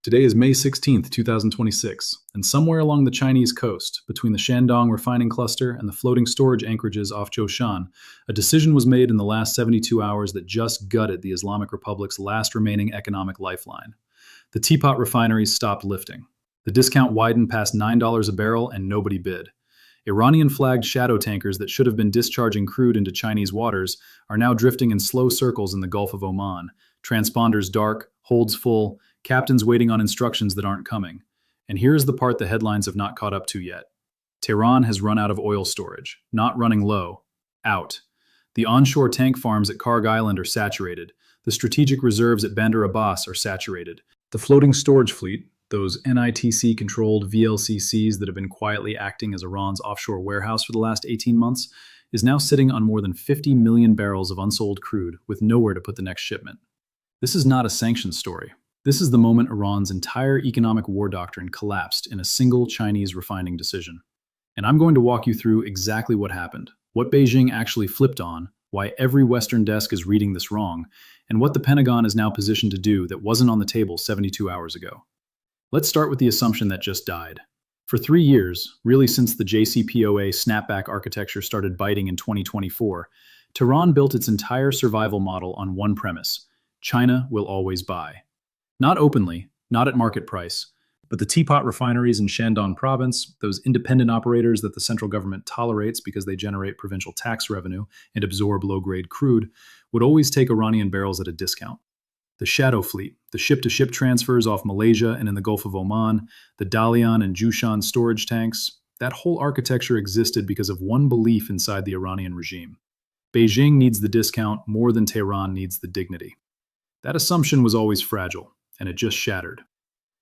Today is May 16th, 2026, and somewhere along the Chinese coast, between the Shandong refining cluster and the floating storage anchorages off Zhoushan, a decision was made in the last 72 hours that just gutted the Islamic Republic's last remaining economic lifeline. The teapot refineries stopped lifting. The discount widened past $9 a barrel and nobody bid. Iranian-flagged shadow tankers that should have been discharging crude into Chinese waters are now drifting in slow circles in the Gulf of Oman, transponders dark, holds full, captains waiting on instructions that aren't coming. And here's the part the headlines have not caught up to yet. Tehran has run out of oil storage, not running low, out. The onshore tank farms at Kharg Island are saturated. The strategic reserves at Bandar Abbas are saturated. The floating storage fleet, those NITC-controlled VLCCs that have been quietly acting as Iran's offshore warehouse for the last 18 months, is now sitting on more than 50 million barrels of unsold crude with nowhere to put the next shipment. This is not a sanctions story. This is the moment Iran's entire economic war doctrine collapsed in a single Chinese refining decision. And I'm going to walk you through exactly what happened, what Beijing actually flipped on, why every Western desk is reading this wrong, and what the Pentagon is now positioned to do that wasn't on the table 72 hours ago. Let's start with the assumption that just died. For 3 years, really since the JCPOA snapback architecture started biting in 2024, Tehran built its entire survival model on one premise: China will always buy. Not openly, not at market price, but the teapot refineries in Shandong province, those independent operators that the central government tolerates because they generate provincial tax revenue and absorb low-grade crude, would always take Iranian barrels at a discount. The shadow fleet, the ship-to-ship transfers off Malaysia and in the Gulf of Oman, the Dalian and Zhoushan storage tanks, that whole architecture existed because of one belief inside the Iranian regime. Beijing needs the discount more than Tehran needs the dignity. That assumption was always fragile, and it just shattered.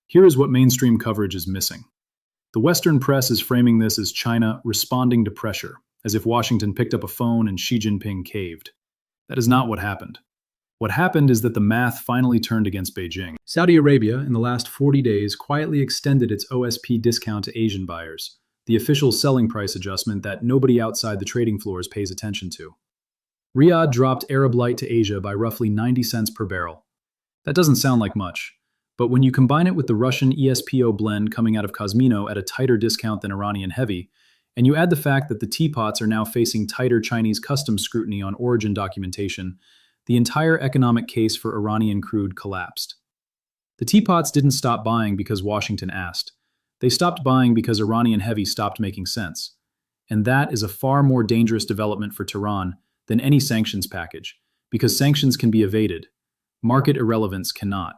Here is what mainstream coverage is missing. The Western press is framing this as China responding to pressure, as if Washington picked up a phone and Xi Jinping caved. That is not what happened. What happened is that the math finally turned against Beijing. Saudi Arabia, in the last 40 days, quietly extended its OSP discount to Asian buyers, the official selling price adjustment that nobody outside the trading floors pays attention to. Riyadh dropped Arab Light to Asia by roughly 90 cents per barrel. That doesn't sound like much, but when you combine it with the Russian ESPO blend coming out of Kosmino at a tighter discount than Iranian heavy, and you add the fact that the teapots are now facing tighter Chinese customs scrutiny on origin documentation, the entire economic case for Iranian crude collapsed. The teapots didn't stop buying because Washington asked. They stopped buying because Iranian heavy stopped making sense. And that is a far more dangerous development for Tehran than any sanctions package, because sanctions can be evaded. Market irrelevance cannot.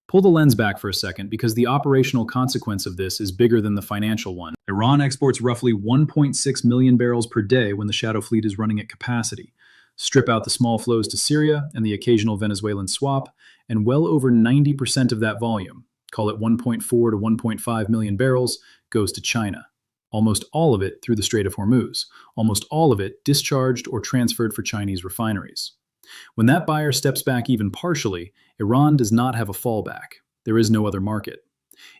Pull the lens back for a second, because the operational consequence of this is bigger than the financial one. Iran exports roughly 1.6 million barrels per day when the shadow fleet is running at capacity. Strip out the small flows to Syria and the occasional Venezuelan swap, and well over 90% of that volume, call it 1.4 to 1.5 million barrels, goes to China. Almost all of it through the Strait of Hormuz, almost all of it discharged or transferred for Chinese refineries. When that buyer steps back even partially, Iran does not have a fallback. There is no other market.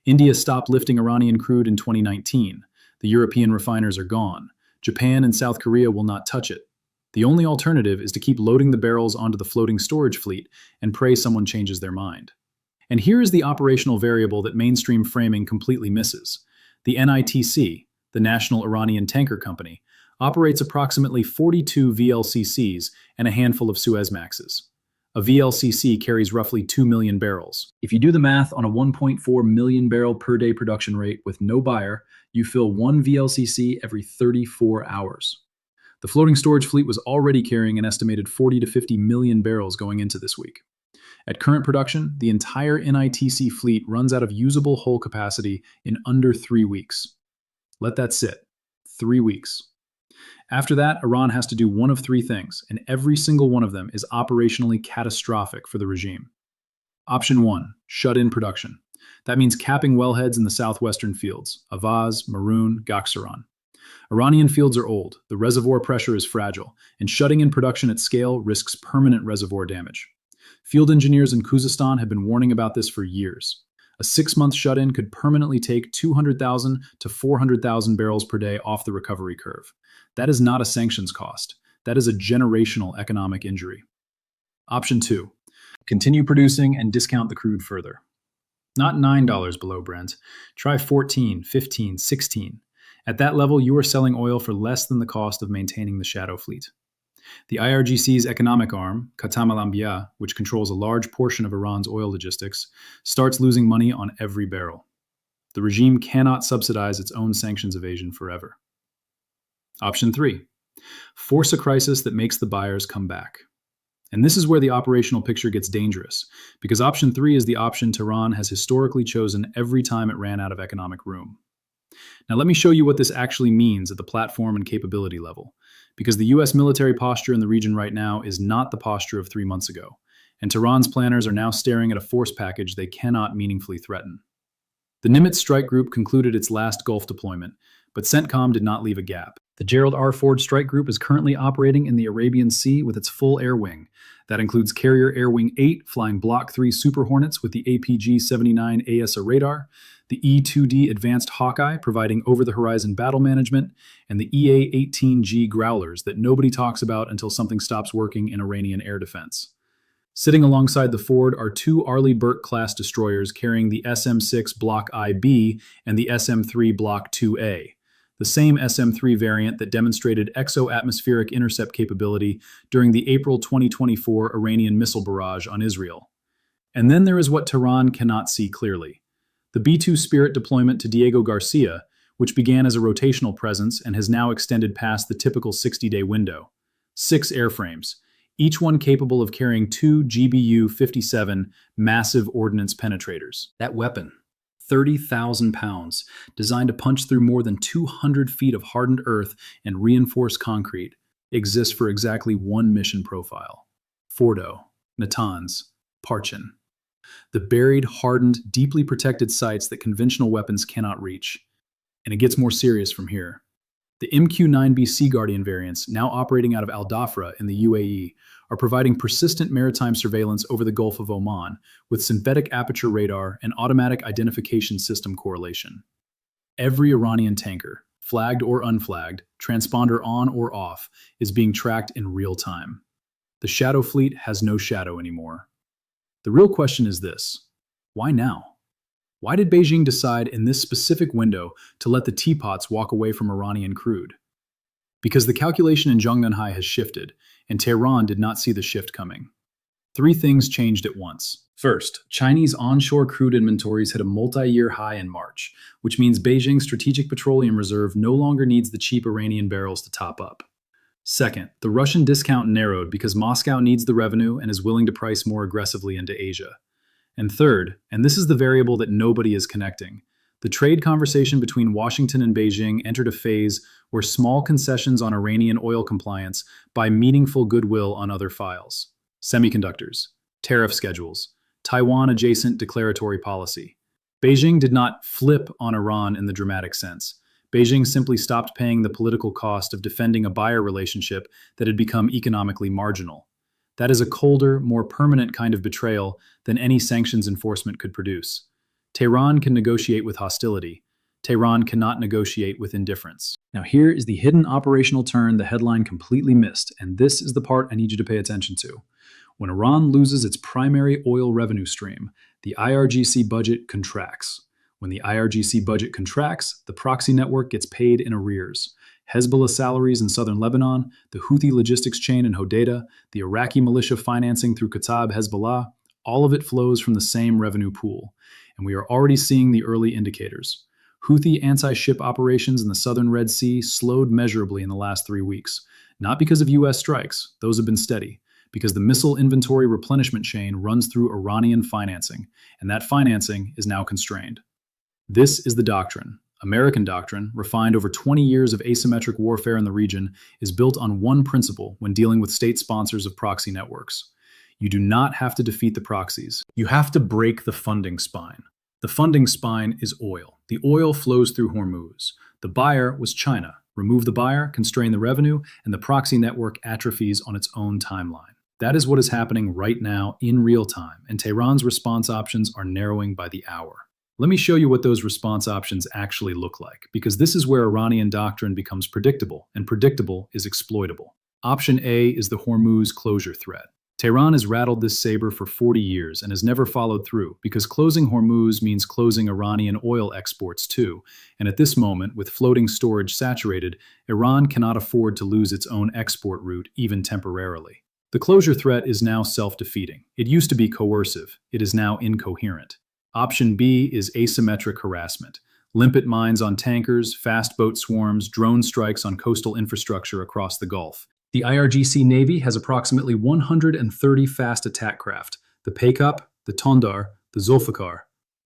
India stopped lifting Iranian crude in 2019. The European refiners are gone. Japan and South Korea will not touch it. The only alternative is to keep loading the barrels onto the floating storage fleet and pray someone changes their mind. And here is the operational variable that mainstream framing completely misses. The NITC, the National Iranian Tanker Company, operates approximately 42 VLCCs and a handful of Suezmaxes. A VLCC carries roughly 2 million barrels. If you do the math on a 1.4 million barrel per day production rate with no buyer, you fill one VLCC every 34 hours. The floating storage fleet was already carrying an estimated 40 to 50 million barrels going into this week. At current production, the entire NITC fleet runs out of usable hull capacity in under 3 weeks. Let that sit. 3 weeks. After that, Iran has to do one of 3 things, and every single one of them is operationally catastrophic for the regime. Option 1, shut in production. That means capping wellheads in the southwestern fields, Avaz, Maroon, Gaksaran. Iranian fields are old, the reservoir pressure is fragile, and shutting in production at scale risks permanent reservoir damage. Field engineers in Khuzestan have been warning about this for years. A 6-month shut-in could permanently take 200,000 to 400,000 barrels per day off the recovery curve. That is not a sanctions cost. That is a generational economic injury. Option 2, continue producing and discount the crude further. Not $9 below Brent. Try 14, 15, 16. At that level, you are selling oil for less than the cost of maintaining the shadow fleet. The IRGC's economic arm, Khatam al-Anbiya, which controls a large portion of Iran's oil logistics, starts losing money on every barrel. The regime cannot subsidize its own sanctions evasion forever. Option 3. Force a crisis that makes the buyers come back. And this is where the operational picture gets dangerous, because option 3 is the option Tehran has historically chosen every time it ran out of economic room. Now let me show you what this actually means at the platform and capability level, because the US military posture in the region right now is not the posture of 3 months ago, and Tehran's planners are now staring at a force package they cannot meaningfully threaten. The Nimitz strike group concluded its last Gulf deployment, but CENTCOM did not leave a gap. The Gerald R. Ford strike group is currently operating in the Arabian Sea with its full air wing. That includes Carrier Air Wing 8 flying Block 3 Super Hornets with the APG-79 ASA radar, the E-2D Advanced Hawkeye providing over-the-horizon battle management, and the EA-18G Growlers that nobody talks about until something stops working in Iranian air defense. Sitting alongside the Ford are 2 Arleigh Burke-class destroyers carrying the SM-6 Block IB and the SM-3 Block 2A, the same SM-3 variant that demonstrated exo-atmospheric intercept capability during the April 2024 Iranian missile barrage on Israel. And then there is what Tehran cannot see clearly. The B-2 Spirit deployment to Diego Garcia, which began as a rotational presence and has now extended past the typical 60-day window. 6 airframes, each one capable of carrying 2 GBU-57 massive ordnance penetrators. That weapon, 30,000 pounds, designed to punch through more than 200 feet of hardened earth and reinforced concrete, exists for exactly one mission profile: Fordo, Natanz, Parchin. The buried, hardened, deeply protected sites that conventional weapons cannot reach. And it gets more serious from here. The MQ-9B Sea Guardian variants, now operating out of Al Dhafra in the UAE, are providing persistent maritime surveillance over the Gulf of Oman with synthetic aperture radar and automatic identification system correlation. Every Iranian tanker, flagged or unflagged, transponder on or off, is being tracked in real time. The shadow fleet has no shadow anymore. The real question is this: why now? Why did Beijing decide in this specific window to let the teapots walk away from Iranian crude? Because the calculation in Zhongnanhai has shifted, and Tehran did not see the shift coming. 3 things changed at once. First, Chinese onshore crude inventories hit a multi-year high in March, which means Beijing's strategic petroleum reserve no longer needs the cheap Iranian barrels to top up. Second, the Russian discount narrowed because Moscow needs the revenue and is willing to price more aggressively into Asia. And third, and this is the variable that nobody is connecting, the trade conversation between Washington and Beijing entered a phase where small concessions on Iranian oil compliance buy meaningful goodwill on other files: semiconductors, tariff schedules, Taiwan-adjacent declaratory policy. Beijing did not flip on Iran in the dramatic sense. Beijing simply stopped paying the political cost of defending a buyer relationship that had become economically marginal. That is a colder, more permanent kind of betrayal than any sanctions enforcement could produce. Tehran can negotiate with hostility. Tehran cannot negotiate with indifference. Now here is the hidden operational turn the headline completely missed, and this is the part I need you to pay attention to. When Iran loses its primary oil revenue stream, the IRGC budget contracts. When the IRGC budget contracts, the proxy network gets paid in arrears. Hezbollah salaries in southern Lebanon, the Houthi logistics chain in Hodeidah, the Iraqi militia financing through Kataib Hezbollah, all of it flows from the same revenue pool. And we are already seeing the early indicators. Houthi anti-ship operations in the southern Red Sea slowed measurably in the last 3 weeks, not because of US strikes, those have been steady, because the missile inventory replenishment chain runs through Iranian financing, and that financing is now constrained. This is the doctrine. American doctrine, refined over 20 years of asymmetric warfare in the region, is built on one principle when dealing with state sponsors of proxy networks. You do not have to defeat the proxies. You have to break the funding spine. The funding spine is oil. The oil flows through Hormuz. The buyer was China. Remove the buyer, constrain the revenue, and the proxy network atrophies on its own timeline. That is what is happening right now in real time, and Tehran's response options are narrowing by the hour. Let me show you what those response options actually look like, because this is where Iranian doctrine becomes predictable, and predictable is exploitable. Option A is the Hormuz closure threat. Tehran has rattled this saber for 40 years and has never followed through because closing Hormuz means closing Iranian oil exports too. And at this moment, with floating storage saturated, Iran cannot afford to lose its own export route even temporarily. The closure threat is now self-defeating. It used to be coercive. It is now incoherent. Option B is asymmetric harassment. Limpet mines on tankers, fast boat swarms, drone strikes on coastal infrastructure across the Gulf. The IRGC Navy has approximately 130 fast attack craft, the Peykop, the Tondar, the Zulfikar,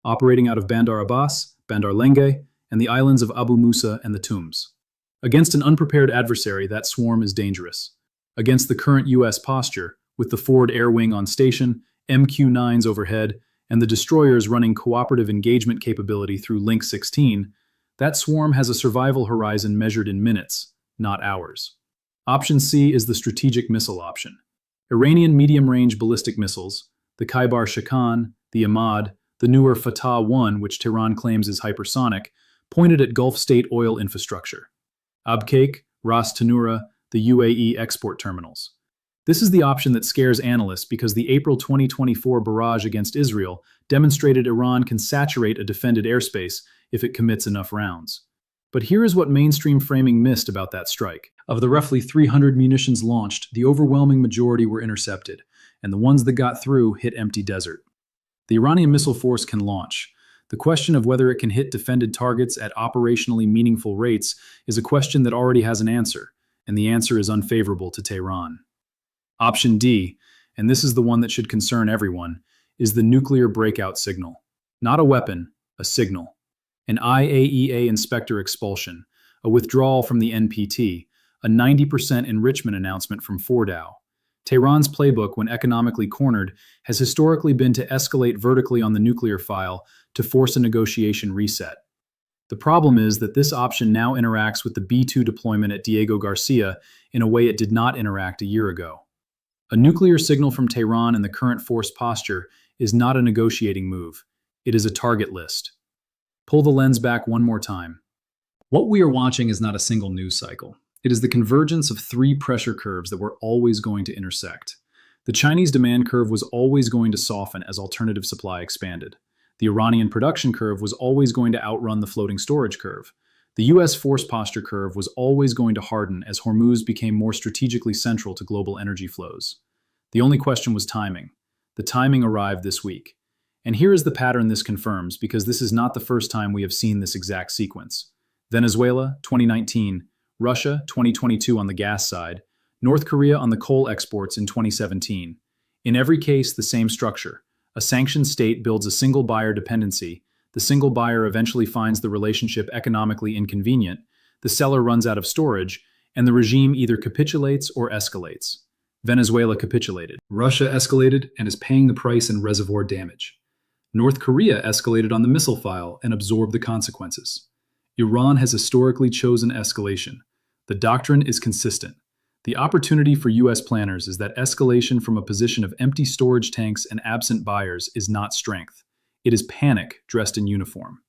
operating out of Bandar Abbas, Bandar Lenge, and the islands of Abu Musa and the Tums. Against an unprepared adversary, that swarm is dangerous. Against the current U.S. posture, with the forward air wing on station, MQ-9s overhead, and the destroyers running cooperative engagement capability through Link 16, that swarm has a survival horizon measured in minutes, not hours. Option C is the strategic missile option. Iranian medium-range ballistic missiles, the Khaibar Shakan, the Ahmad, the newer Fatah-1, which Tehran claims is hypersonic, pointed at Gulf state oil infrastructure. Abqaiq, Ras Tanura, the UAE export terminals. This is the option that scares analysts because the April 2024 barrage against Israel demonstrated Iran can saturate a defended airspace if it commits enough rounds. But here is what mainstream framing missed about that strike. Of the roughly 300 munitions launched, the overwhelming majority were intercepted, and the ones that got through hit empty desert. The Iranian missile force can launch. The question of whether it can hit defended targets at operationally meaningful rates is a question that already has an answer, and the answer is unfavorable to Tehran. Option D, and this is the one that should concern everyone, is the nuclear breakout signal. Not a weapon, a signal. An IAEA inspector expulsion, a withdrawal from the NPT, a 90% enrichment announcement from Fordow. Tehran's playbook, when economically cornered, has historically been to escalate vertically on the nuclear file to force a negotiation reset. The problem is that this option now interacts with the B-2 deployment at Diego Garcia in a way it did not interact a year ago. A nuclear signal from Tehran in the current force posture is not a negotiating move. It is a target list. Pull the lens back one more time. What we are watching is not a single news cycle. It is the convergence of three pressure curves that were always going to intersect. The Chinese demand curve was always going to soften as alternative supply expanded. The Iranian production curve was always going to outrun the floating storage curve. The US force posture curve was always going to harden as Hormuz became more strategically central to global energy flows. The only question was timing. The timing arrived this week. And here is the pattern this confirms, because this is not the first time we have seen this exact sequence. Venezuela, 2019, Russia, 2022 on the gas side, North Korea on the coal exports in 2017. In every case, the same structure. A sanctioned state builds a single buyer dependency. The single buyer eventually finds the relationship economically inconvenient, the seller runs out of storage, and the regime either capitulates or escalates. Venezuela capitulated. Russia escalated and is paying the price in reservoir damage. North Korea escalated on the missile file and absorbed the consequences. Iran has historically chosen escalation. The doctrine is consistent. The opportunity for US planners is that escalation from a position of empty storage tanks and absent buyers is not strength. It is panic dressed in uniform.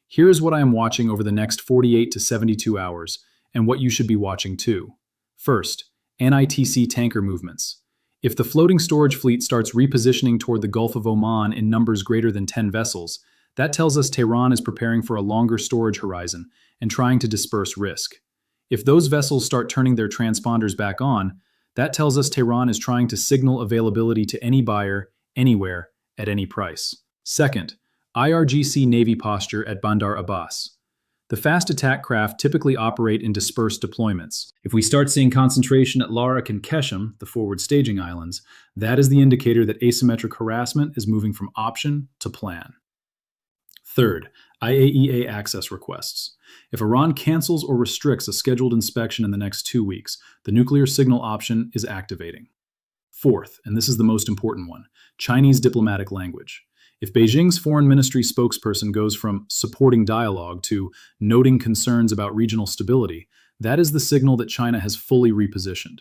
Here is what I am watching over the next 48 to 72 hours, and what you should be watching too. First, NITC tanker movements. If the floating storage fleet starts repositioning toward the Gulf of Oman in numbers greater than 10 vessels, that tells us Tehran is preparing for a longer storage horizon and trying to disperse risk. If those vessels start turning their transponders back on, that tells us Tehran is trying to signal availability to any buyer, anywhere, at any price. Second, IRGC Navy posture at Bandar Abbas. The fast attack craft typically operate in dispersed deployments. If we start seeing concentration at Larak and Keshem, the forward staging islands, that is the indicator that asymmetric harassment is moving from option to plan. Third, IAEA access requests. If Iran cancels or restricts a scheduled inspection in the next 2 weeks, the nuclear signal option is activating. Fourth, and this is the most important one, Chinese diplomatic language. If Beijing's foreign ministry spokesperson goes from supporting dialogue to noting concerns about regional stability, that is the signal that China has fully repositioned.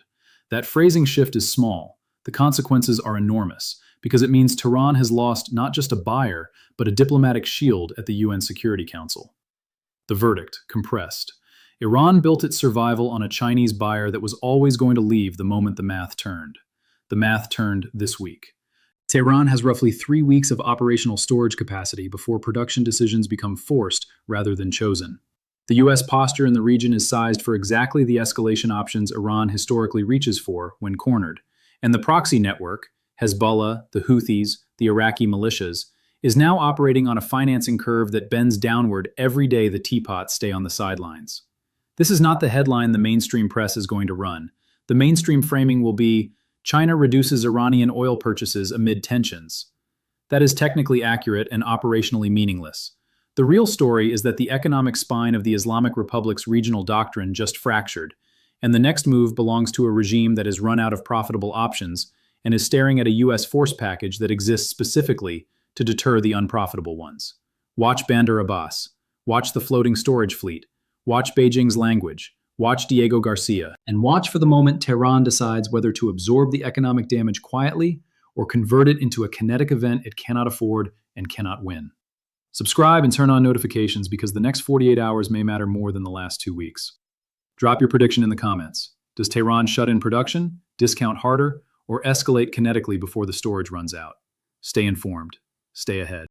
That phrasing shift is small. The consequences are enormous, because it means Tehran has lost not just a buyer, but a diplomatic shield at the UN Security Council. The verdict, compressed. Iran built its survival on a Chinese buyer that was always going to leave the moment the math turned. The math turned this week. Tehran has roughly 3 weeks of operational storage capacity before production decisions become forced rather than chosen. The U.S. posture in the region is sized for exactly the escalation options Iran historically reaches for when cornered. And the proxy network, Hezbollah, the Houthis, the Iraqi militias, is now operating on a financing curve that bends downward every day the teapots stay on the sidelines. This is not the headline the mainstream press is going to run. The mainstream framing will be, China reduces Iranian oil purchases amid tensions. That is technically accurate and operationally meaningless. The real story is that the economic spine of the Islamic Republic's regional doctrine just fractured, and the next move belongs to a regime that has run out of profitable options and is staring at a U.S. force package that exists specifically to deter the unprofitable ones. Watch Bandar Abbas. Watch the floating storage fleet. Watch Beijing's language. Watch Diego Garcia. And watch for the moment Tehran decides whether to absorb the economic damage quietly or convert it into a kinetic event it cannot afford and cannot win. Subscribe and turn on notifications because the next 48 hours may matter more than the last 2 weeks. Drop your prediction in the comments. Does Tehran shut in production, discount harder, or escalate kinetically before the storage runs out? Stay informed. Stay ahead.